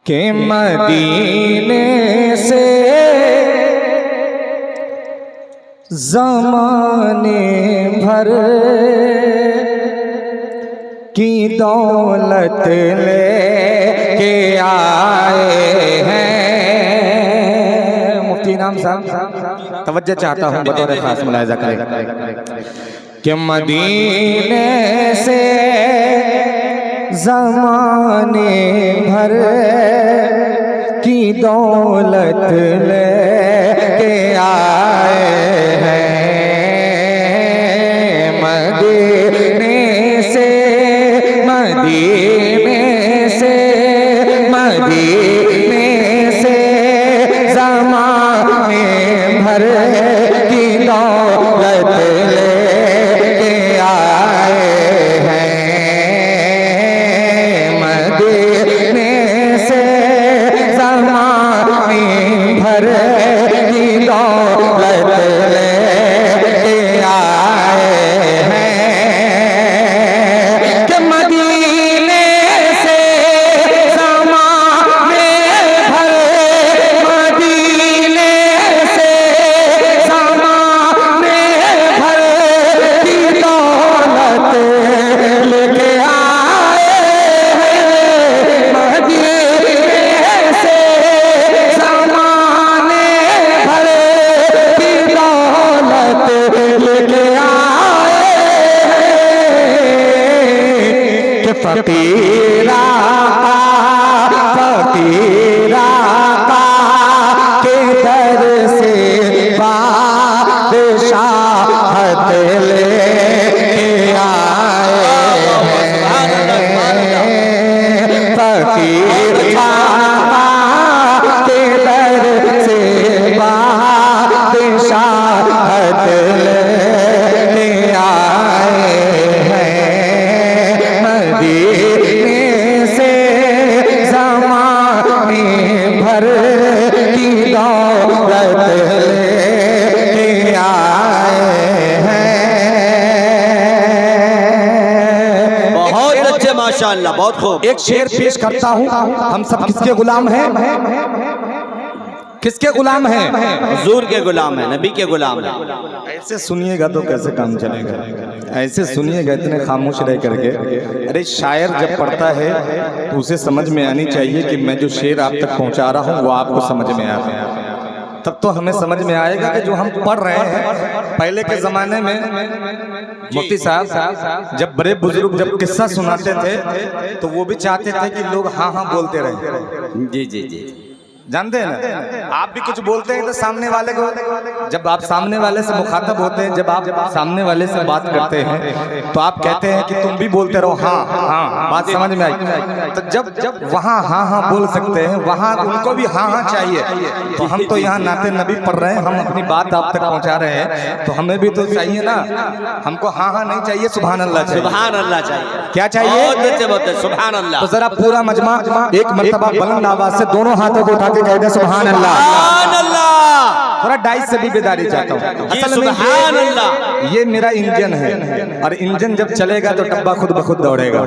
के मदीने से ज़माने भर की दौलत लेके आए हैं। मुफ्ती इनाम साहब तवज्जो चाहता हूँ, बतौर खास मुलाहिज़ा करें कि मदीने से ज़माने भर की दौलत लेके आए हैं। मदीने से मदीने से मदीने से ज़माने भर की दौलत लेके आए हैं। मदीने से ज़माने भर की दौलत लेके आए हैं। कि मदीने से ज़माने भर, मदीने से ज़माने भर की दौलत लेके आए हैं। मदीने से ज़माने भर की दौलत लेके आए हैं। कि फकीरा फकीरा के दर से बादशाहत लेके आए हैं। फकीरा के दर से बादशाहत लेके आए हैं। मदीने से ज़माने भर की दौलत लेके आए हैं। बहुत अच्छे माशाअल्लाह, बहुत खूब। एक शेर पेश करता हूँ। हम सब किसके गुलाम हैं? किसके गुलाम हैं? हुजूर के गुलाम है, नबी के गुलाम है। ऐसे सुनिएगा तो कैसे काम चलेगा? ऐसे सुनिएगा इतने खामोश रह करके। अरे शायर जब पढ़ता है तो उसे समझ में आनी चाहिए कि मैं जो शेर आप तक पहुंचा रहा हूँ वो आपको समझ में आ रहा है। तब तो हमें समझ में आएगा कि जो हम पढ़ रहे हैं। पहले के जमाने में मुफ्ती साहब जब बड़े बुजुर्ग जब किस्सा सुनाते थे तो वो भी चाहते थे कि लोग हाँ हाँ बोलते रहे। जी जी जी, जानते हैं ना, आप भी कुछ बोलते हैं तो सामने वाले को, जब आप सामने वाले से मुखातब होते हैं, जब आप सामने वाले से बात करते हैं तो आप कहते हैं कि तुम भी बोलते रहो हाँ हाँ, बात समझ में आई। तो जब वहाँ हाँ हाँ बोल सकते हैं, वहाँ उनको भी हाँ हाँ चाहिए। तो हम तो यहाँ नाते नबी पढ़ रहे हैं, हम अपनी बात आप तक पहुँचा रहे हैं, तो हमें भी तो चाहिए ना। हमको हाँ हाँ नहीं चाहिए, सुभान अल्लाह चाहिए। सुभान अल्लाह चाहिए। क्या चाहिए? बहुत सुभान अल्लाह। तो जरा पूरा मजमा एक मर्तबा बुलंद आवाज से दोनों हाथों को उठा के कह दे सुभान अल्लाह। सुभान अल्लाह। थोड़ा डाइस से भी बेदारी चाहता हूँ। असल में सुभान अल्लाह, ये मेरा इंजन है और इंजन जब चलेगा तो डब्बा खुद ब खुद दौड़ेगा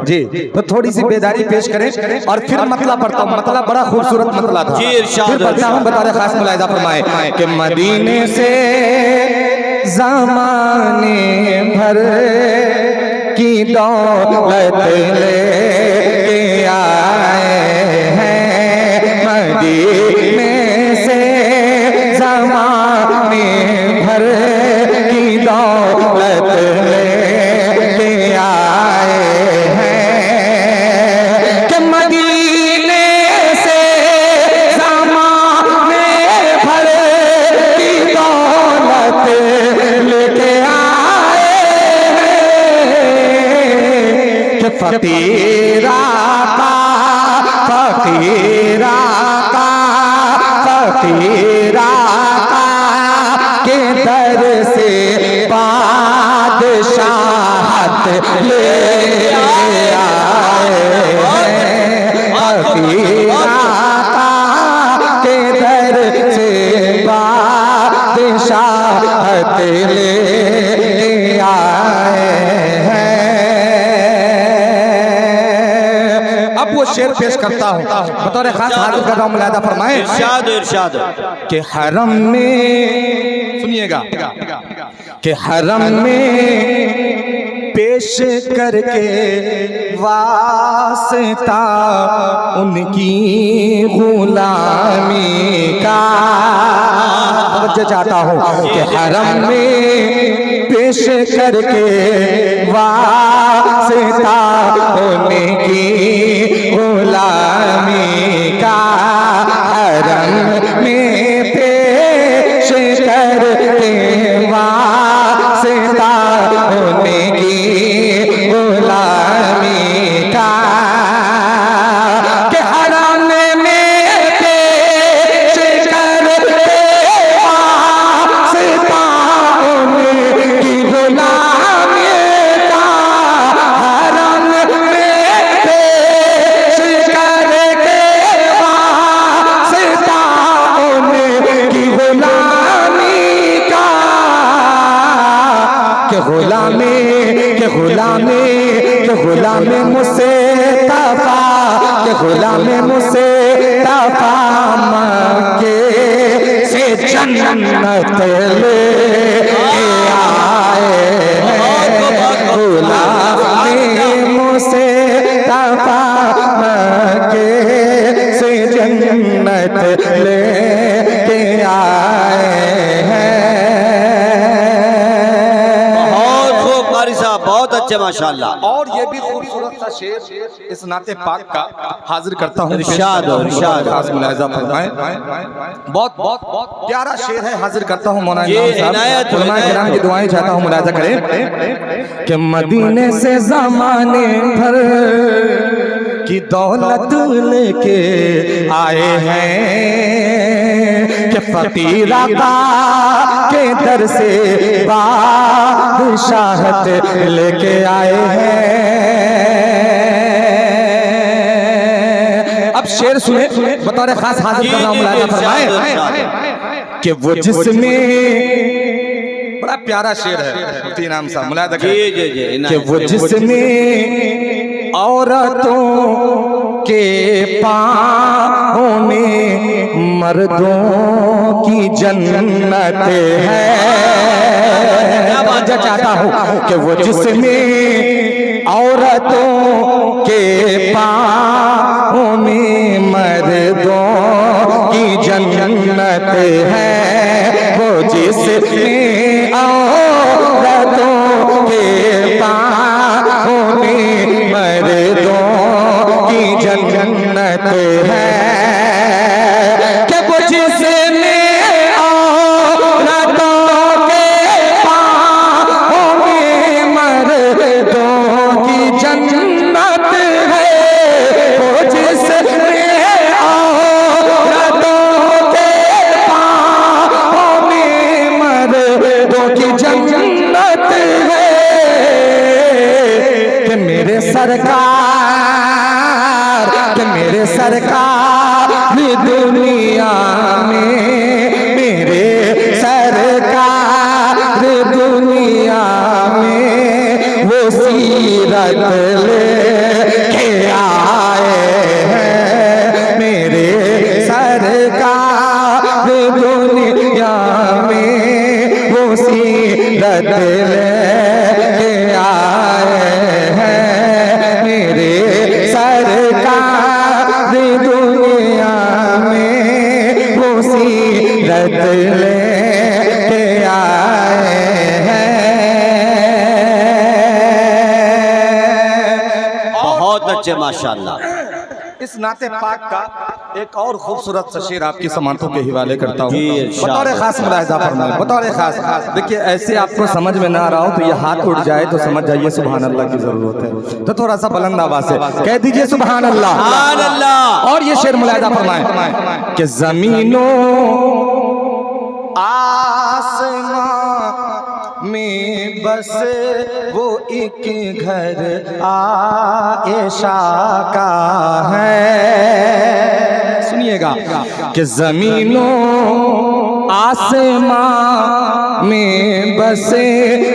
जी। तो थोड़ी सी बेदारी पेश करें और फिर मतला पढ़ता हूँ। मतला बड़ा खूबसूरत मतला था, फिर पढ़ता हूँ। बता खास मुलाहिज़ा फरमाए कि मदीने से ज़माने भर की दौलत लेके आए हैं। मदीने से ज़माने भर की दौलत लेके आए हैं। कि मदीने से ज़माने भर की दौलत लेके आए हैं। कि फकीरा का फकीरा का फकीरा का के दर से बादशाहत ले आए हैं। फकीरा का के दर से बादशाहत ले आए हैं। अब वो शेर पेश करता हूँ, बतौर खास हाजिर कर रहा हूँ, मुलाहिजा फरमाएं। इरशाद इरशाद कि हरम में, सुनिएगा, कि हरम में पेश करके वास्ता उनकी गुलामी का, तवज्जो चाहता हूँ, कि हरम में पेश करके वास्ता उनकी गुलामी का, हरम में पेश करके वास्ता उनकी गुलामी का, कि हरम में पेश करके वास्ता उनकी गुलामी का, हरम में पेश करके वास्ता उनकी गुलामी का, के गुलामी मुझसे तफा, के गुलामी मुझसे तफा मक्के से जन्नत ले आए हैं, गुलामी मुझसे तफा मक्के से जन्नत ले के आए हैं। बहुत खूब कारी साहब, बहुत अच्छे माशाल्लाह। और ये भी खूबसूरत सा शेर इस नाते पाक का हाजिर करता हूँ, इरशाद इरशाद खास मुलाहिजा फरमाएं। बहुत बहुत बहुत प्यारा शेर है, हाजिर करता हूँ मौलाना ये इमाम इनायत साहब, उलमा किराम की दुआएं चाहता हूँ, मुलाहिजा करें। कि मदीने से ज़माने भर की दौलत लेके आए हैं, कि फकीर आका के दर से बादशाहत लेके आए हैं। अब शेर सुने, बतौर खास हाजिर कर रहा हूं, मुलाहिजा फरमाएं। कि वो जिसमें, बड़ा प्यारा शेर है मुफ्ती इनाम साहब, मुलाहिजा करें। कि वो जिसमें औरतों के पाँव में मर्दों की जन्नत है, मैं चाहता हूँ कि वो जिसमें औरतों के पाँव में मर्दों की जन्नत है, वो जिसमें औरतों के पाँव में मर्दों की जन्नत है, कि वो जिसमें औरतों के पाँव में मर्दों की जन्नत है, वो जिसमें औरतों के पाँव में मर्दों की जन्नत है, कि मेरे सरकार, कि मेरे सरकार दुनिया में, मेरे सरकार दुनिया में वो सीरत लेके आए हैं, मेरे सरकार दुनिया में वो सीरत लेके आए हैं, मेरे सरकार दुनिया में वो सीरत लेके आए हैं। बहुत अच्छे माशाल्लाह। इस नाते पाक का एक और खूबसूरत सा शेर आपकी समातों के हवाले करता हूँ, जी, इरशाद। बतौर खास मुलाहिजा फरमाएं, बतौर खास। देखिए ऐसे आपको समझ में ना आ रहा हो तो ये हाथ उठ जाए तो समझ जाइए सुभान अल्लाह की जरूरत है, तो थोड़ा सा बुलंद आवाज से कह दीजिए सुभान अल्लाह। सुभान अल्लाह। और ये शेर मुलाहिजा फरमाएं कि जमीनों आसमां में बस वो एक घर आयशा का है। सुनिएगा कि जमीनों आसमां में बसे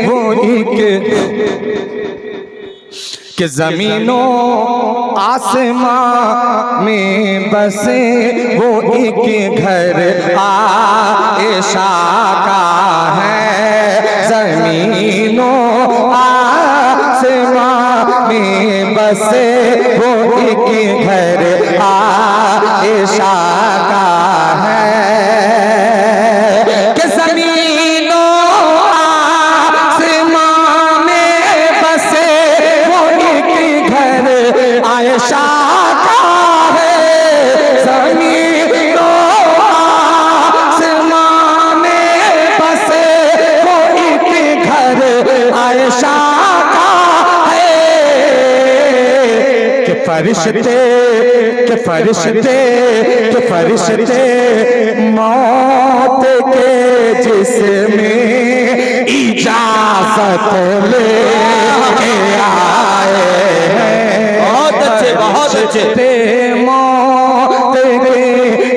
वो एक, कि जमीनों आसमां में बसे वो एक घर आएशा का है। ज़मीनों आसमां में बसे वो एक घर आएशा का है। कि ज़मीनों आसमां में बसे वो एक घर आएशा का है। ज़मीनों आसमां में बसे वो एक घर आएशा का है। कि फरिश्ते मौत के जिसमें इजाजत ले आए हैं। बहुत अच्छे, बहुत अच्छे। मौत के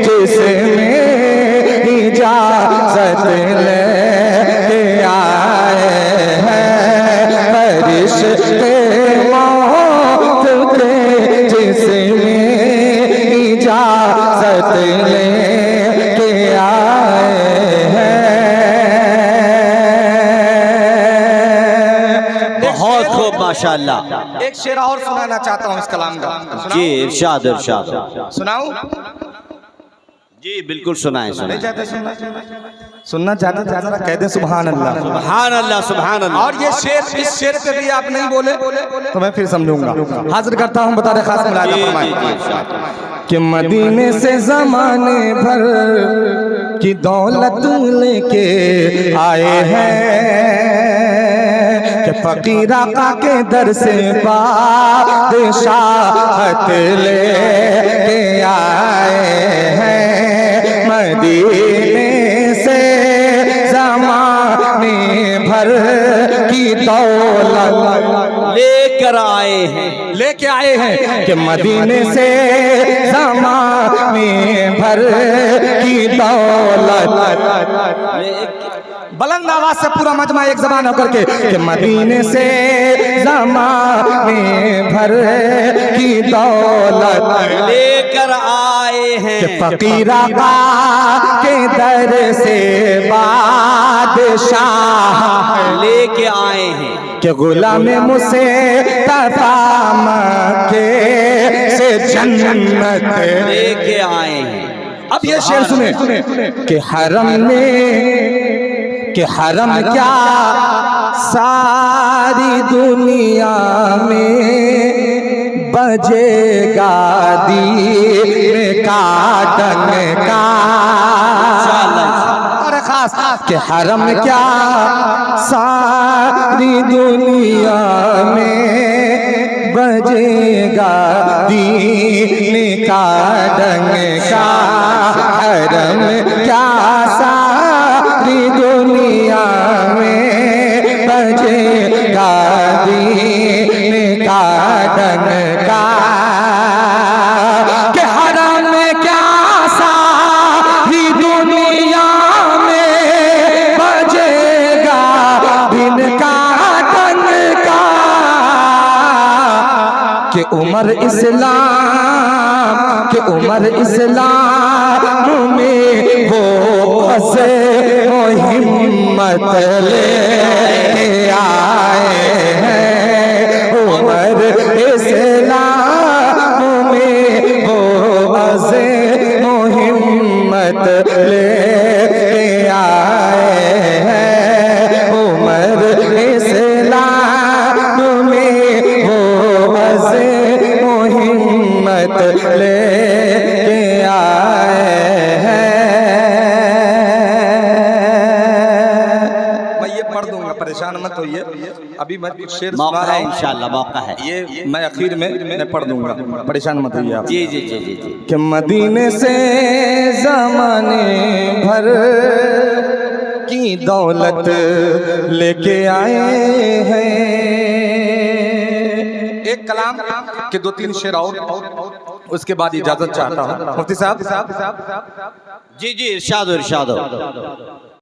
जिसमें इजाजत ले आए हैं। फरिश्ते मौत के जिसमें इजाजत ले आए हैं। बहुत खूब माशाअल्लाह। एक शेर और सुनाना चाहता हूँ इस कलाम का। जी इरशाद इरशाद। सुनाऊं? जी बिल्कुल सुनाएं नहीं सुनाएं। चाहते सुनना चाहते जरा कह दे सुभान अल्लाह। सुभान अल्लाह सुभान अल्लाह। और ये शेर, इस शेर पे भी आप नहीं बोले तो मैं फिर समझूंगा। हाजिर करता हूँ बता रहे खास मुलाज़ा फरमाएं कि मदीने से ज़माने भर की दौलत लेके आए हैं। कि फकीर आका के दर से बादशाहत लेके आए हैं। मदीने से ज़माने भर की दौलत लेकर आए हैं, लेके आए हैं। कि मदीने से ज़माने भर की दौलत। बुलंद आवाज से पूरा मजमा एक ज़बान होकर के कि मदीने से ज़माने भर की दौलत लेकर आए हैं। कि फकीर आका के दर से बादशाह लेके आए हैं। कि गुलाम मुझसे मक्के से जन्नत लेके आए हैं। अब ये शेर सुने कि हरम क्या सारी दुनिया में बजेगा दीन का डंका। और खास कि हरम क्या सारी दुनिया में बजेगा दीन का डंका। हरम क्या सारी दुनिया में बजेगा दीन का डंका। कि हरम क्या सारी दुनिया में बजेगा दीन का डंका। कि उमर इस्लाम में वो हसे वो हिम्मत लेके आए हैं। उमर इस्लाम में वो हसे वो हिम्मत लेके आए हैं। उमर इस्लाम में वो हसे वो हिम्मत लेके आए हैं। मैं ये पढ़ दूंगा, परेशान मत होइए। अभी मैं कुछ शेर मौका सुना रहा है हूं, इंशाल्लाह मौका है। ये मैं आखिर में मैं पढ़ दूंगा, परेशान मत होइए आप। जी जी जी जी जी। कि मदीने से ज़माने भर की दौलत लेके आए हैं। एक कलाम के 2-3 शेर और उसके बाद इजाजत चाहता हूँ मुफ्ती साहब। जी जी इरशाद इरशाद।